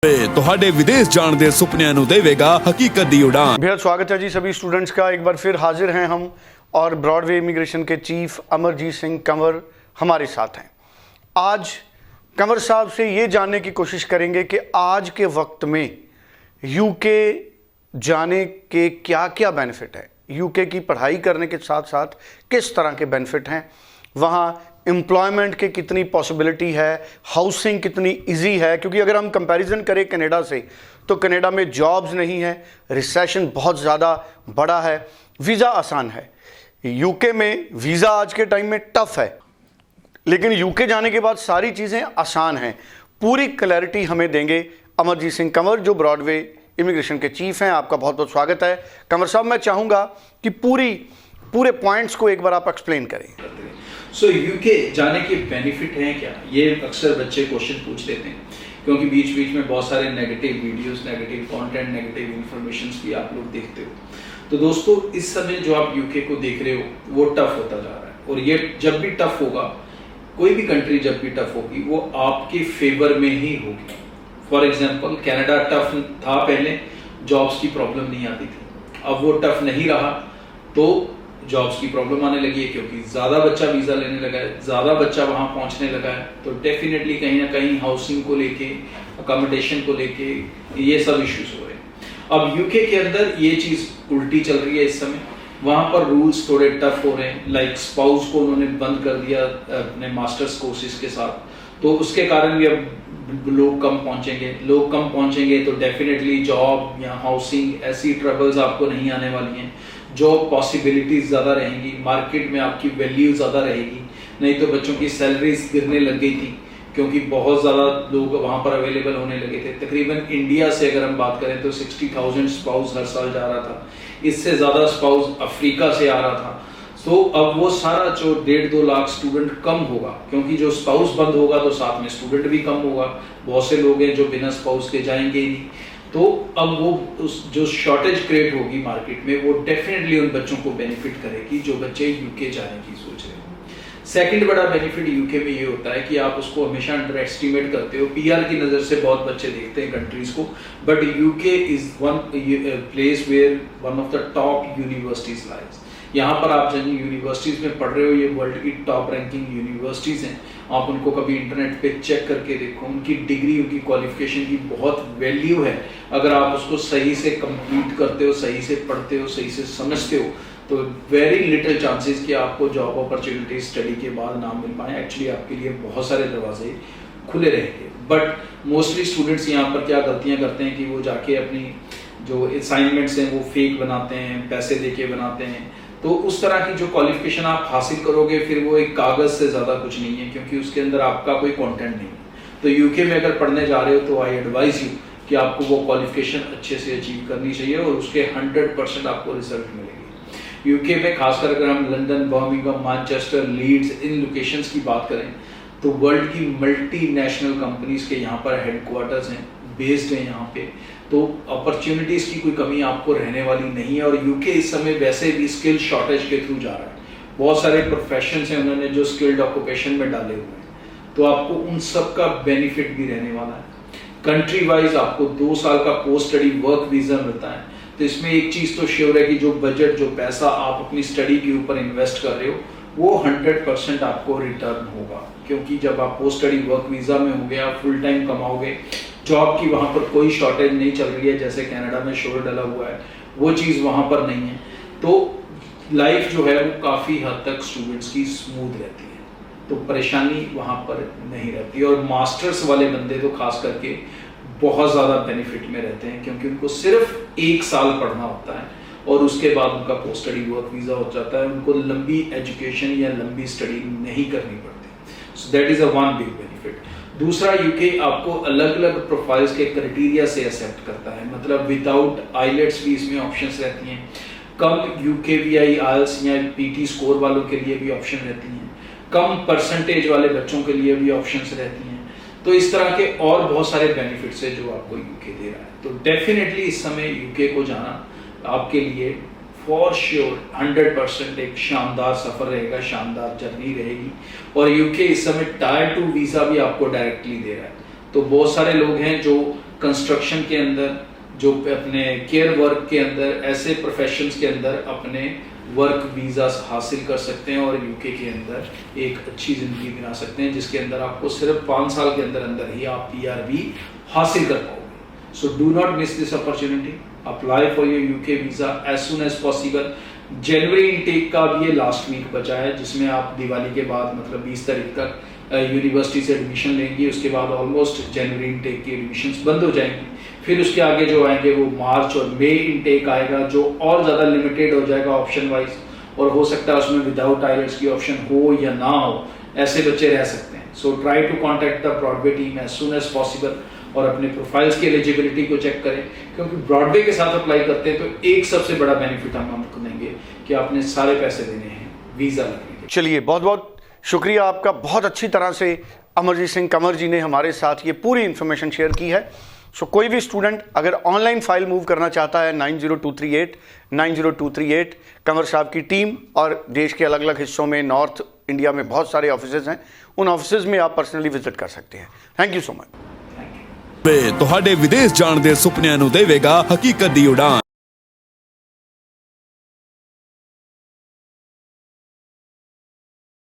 ਤੁਹਾਡੇ विदेश जाण दे सुपनिਆਂ ਨੂੰ देवेगा हकीकत दी उड़ान। बेहद स्वागत है जी सभी स्टूडेंट्स का। एक बार फिर हाजिर हैं हम और ब्रॉडवे इमिग्रेशन के चीफ अमरजीत सिंह कंवर हमारे साथ हैं। आज कंवर साहब से ये जानने की कोशिश करेंगे कि आज के वक्त में यूके जाने के क्या क्या बेनिफिट है, यूके की पढ़ाई करने के साथ साथ किस तरह के बेनिफिट हैं, वहाँ एम्प्लॉयमेंट के कितनी पॉसिबिलिटी है, हाउसिंग कितनी इजी है। क्योंकि अगर हम कंपैरिजन करें कनाडा से तो कनाडा में जॉब्स नहीं है, रिसेशन बहुत ज़्यादा बड़ा है, वीज़ा आसान है। यूके में वीज़ा आज के टाइम में टफ है, लेकिन यूके जाने के बाद सारी चीज़ें आसान हैं। पूरी क्लैरिटी हमें देंगे अमरजीत सिंह कंवर जो ब्रॉडवे इमिग्रेशन के चीफ हैं। आपका बहुत बहुत स्वागत है कंवर साहब। मैं चाहूँगा कि पूरे पॉइंट्स को एक बार आप एक्सप्लेन करें। यूके जाने के बेनिफिट हैं क्या, ये अक्सर बच्चे क्वेश्चन पूछ लेते हैं, क्योंकि बीच बीच में बहुत सारे negative videos, negative content, negative informations भी आप लोग देखते हो। तो दोस्तों, इस समय जो आप यूके को देख रहे हो वो टफ होता जा रहा है, और ये जब भी टफ होगा, कोई भी कंट्री जब भी टफ होगी वो आपके फेवर में ही होगी। फॉर एग्जाम्पल, कनाडा टफ था पहले, जॉब्स की प्रॉब्लम नहीं आती थी। अब वो टफ नहीं रहा तो जॉब्स की प्रॉब्लम आने लगी है, क्योंकि ज़्यादा बच्चा वीज़ा लेने लगा है, ज़्यादा बच्चा वहाँ पहुँचने लगा है। तो डेफिनेटली कहीं ना कहीं हाउसिंग को लेके, अकोमोडेशन को लेके ये सब इश्यूज हो रहे हैं। अब यूके के अंदर ये चीज़ उल्टी चल रही है इस समय। वहाँ पर रूल्स थोड़े टफ हो रहे हैं, लाइक स्पाउस को उन्होंने बंद कर दिया अपने मास्टर्स कोर्सेज के साथ, तो उसके कारण भी अब लोग कम पहुँचेंगे तो डेफिनेटली जॉब या हाउसिंग ऐसी ट्रबल्स आपको नहीं आने वाली हैं। जॉब पॉसिबिलिटीज ज़्यादा रहेंगी, मार्केट में आपकी वैल्यू ज़्यादा रहेगी। नहीं तो बच्चों की सैलरीज गिरने लग गई थी, क्योंकि बहुत ज़्यादा लोग वहाँ पर अवेलेबल होने लगे थे। तकरीबन इंडिया से अगर हम बात करें तो 60,000 स्पाउस हर साल जा रहा था, इससे ज़्यादा स्पाउस अफ्रीका से आ रहा था। तो अब वो सारा जो 1.5-2 लाख स्टूडेंट कम होगा, क्योंकि जो स्पाउस बंद होगा तो साथ में स्टूडेंट भी कम होगा। बहुत से लोग हैं जो बिना स्पाउस के जाएंगे ही नहीं। तो अब वो जो शॉर्टेज क्रिएट होगी मार्केट में, वो डेफिनेटली उन बच्चों को बेनिफिट करेगी जो बच्चे यूके जाने की सोच रहे हैं। सेकंड बड़ा बेनिफिट यूके में ये होता है कि आप उसको हमेशा अंडर एस्टिमेट करते हो। पीआर की नज़र से बहुत बच्चे देखते हैं कंट्रीज को, but UK is one place where one of the top universities lies. यहाँ पर आप जिन यूनिवर्सिटीज़ में पढ़ रहे हो, ये वर्ल्ड की टॉप रैंकिंग यूनिवर्सिटीज़ हैं। आप उनको कभी इंटरनेट पे चेक करके देखो, उनकी डिग्री, उनकी क्वालिफिकेशन की बहुत वैल्यू है। अगर आप उसको सही से कंप्लीट करते हो, सही से पढ़ते हो, सही से समझते हो, तो वेरी लिटिल चांसेस कि आपको जॉब अपॉर्चुनिटी स्टडी के बाद ना मिल पाए। एक्चुअली आपके लिए बहुत सारे दरवाजे खुले रहेंगे, बट मोस्टली स्टूडेंट्स यहाँ पर क्या गलतियाँ करते हैं कि वो जाके अपनी जो असाइनमेंट्स हैं वो फेक बनाते हैं, पैसे दे के बनाते हैं। तो उस तरह की जो क्वालिफिकेशन आप हासिल करोगे, फिर वो एक कागज से ज़्यादा कुछ नहीं है, क्योंकि उसके अंदर आपका कोई कंटेंट नहीं है। तो यूके में अगर पढ़ने जा रहे हो तो आई एडवाइज यू कि आपको वो क्वालिफिकेशन अच्छे से अचीव करनी चाहिए, और उसके 100% आपको रिजल्ट मिलेगी। यूके में खासकर अगर हम लंदन, बर्मिंघम, मैनचेस्टर, लीड्स, इन लोकेशंस की बात करें तो वर्ल्ड की मल्टीनेशनल कंपनीज के यहाँ पर हेडक्वार्टर्स हैं, बेस्ड हैं यहाँ पे। तो अपॉर्चुनिटीज की कोई कमी आपको रहने वाली नहीं है। और यूके इस समय वैसे भी स्किल शॉर्टेज के थ्रू जा रहा है। बहुत सारे प्रोफेशंस हैं उन्होंने जो स्किल्ड ऑक्यूपेशन में डाले हुए हैं, तो आपको उन सब का बेनिफिट भी रहने वाला है। कंट्री वाइज आपको 2 साल का पोस्ट स्टडी वर्क वीजा मिलता है। तो इसमें एक चीज तो श्योर है कि जो बजट, जो पैसा आप अपनी स्टडी के ऊपर इन्वेस्ट कर रहे हो, वो 100% आपको रिटर्न होगा। क्योंकि जब आप पोस्ट स्टडी वर्क वीजा में होंगे, आप फुल टाइम कमाओगे, जॉब की वहाँ पर कोई शॉर्टेज नहीं चल रही है जैसे कनाडा में शोर डला हुआ है, वो चीज़ वहाँ पर नहीं है। तो लाइफ जो है वो काफ़ी हद तक स्टूडेंट्स की स्मूथ रहती है, तो परेशानी वहाँ पर नहीं रहती। और मास्टर्स वाले बंदे तो खास करके बहुत ज़्यादा बेनिफिट में रहते हैं, क्योंकि उनको सिर्फ 1 साल पढ़ना होता है और उसके बाद उनका पोस्ट स्टडी वर्क वीज़ा हो जाता है। उनको लंबी एजुकेशन या लंबी स्टडी नहीं करनी पड़ती। So that is a one big benefit. दूसरा, यूके आपको अलग अलग प्रोफाइल्स के क्राइटेरिया से एक्सेप्ट करता है, मतलब विदाउट आइलेट्स भी इसमें ऑप्शंस रहती हैं। कम यूकेवीआई, आईएलटीएस या पीटी स्कोर वालों के लिए भी ऑप्शन रहती हैं। कम परसेंटेज वाले बच्चों के लिए भी ऑप्शंस रहती हैं। तो इस तरह के और बहुत सारे बेनिफिट्स है जो आपको यूके दे रहा है। तो डेफिनेटली इस समय यूके को जाना आपके लिए फॉर श्योर 100% एक शानदार सफर रहेगा, शानदार जर्नी रहेगी। और यूके इस समय टायर 2 वीजा भी आपको डायरेक्टली दे रहा है। तो बहुत सारे लोग हैं जो कंस्ट्रक्शन के अंदर, जो अपने केयर वर्क के अंदर, ऐसे प्रोफेशंस के अंदर अपने वर्क वीज़ा हासिल कर सकते हैं और यूके के अंदर एक अच्छी ज़िंदगी बना सकते हैं, जिसके अंदर आपको सिर्फ 5 साल के अंदर अंदर ही आप PRV हासिल कर पाओगे। So do not miss this opportunity, apply for your UK visa as soon as possible. जनवरी इनटेक का भी ये लास्ट वीक बचा है, जिसमें आप दिवाली के बाद मतलब 20 तारीख तक यूनिवर्सिटी से एडमिशन लेंगे। उसके बाद ऑलमोस्ट जनवरी इनटेक की एडमिशन्स बंद हो जाएंगी। फिर उसके आगे जो आएंगे वो मार्च और मई इनटेक आएगा, जो और ज़्यादा लिमिटेड हो जाएगा ऑप्शन वाइज, और हो सकता है उसमें विदाउट आइलेट्स की ऑप्शन हो या ना हो, ऐसे बच्चे रह सकते हैं। So try to contact the Broadway team as soon as possible और अपने प्रोफाइल्स की एलिजिबिलिटी को चेक करें, क्योंकि ब्रॉडवे के साथ अप्लाई करते हैं तो एक सबसे बड़ा बेनिफिट हम आपको देंगे कि आपने सारे पैसे देने हैं वीज़ा लगने के। चलिए, बहुत बहुत शुक्रिया आपका। बहुत अच्छी तरह से अमरजीत सिंह कंवर जी ने हमारे साथ ये पूरी इन्फॉर्मेशन शेयर की है। सो कोई भी स्टूडेंट अगर ऑनलाइन फाइल मूव करना चाहता है 9023890238, कंवर साहब की टीम और देश के अलग अलग हिस्सों में, नॉर्थ इंडिया में बहुत सारे ऑफिसेज हैं, उन ऑफिसेज में आप पर्सनली विजिट कर सकते हैं। Thank you so much. ਤੁਹਾਡੇ ਵਿਦੇਸ਼ ਜਾਣ ਦੇ ਸੁਪਨਿਆਂ ਨੂੰ ਦੇਵੇਗਾ ਹਕੀਕਤ ਦੀ ਉਡਾਨ।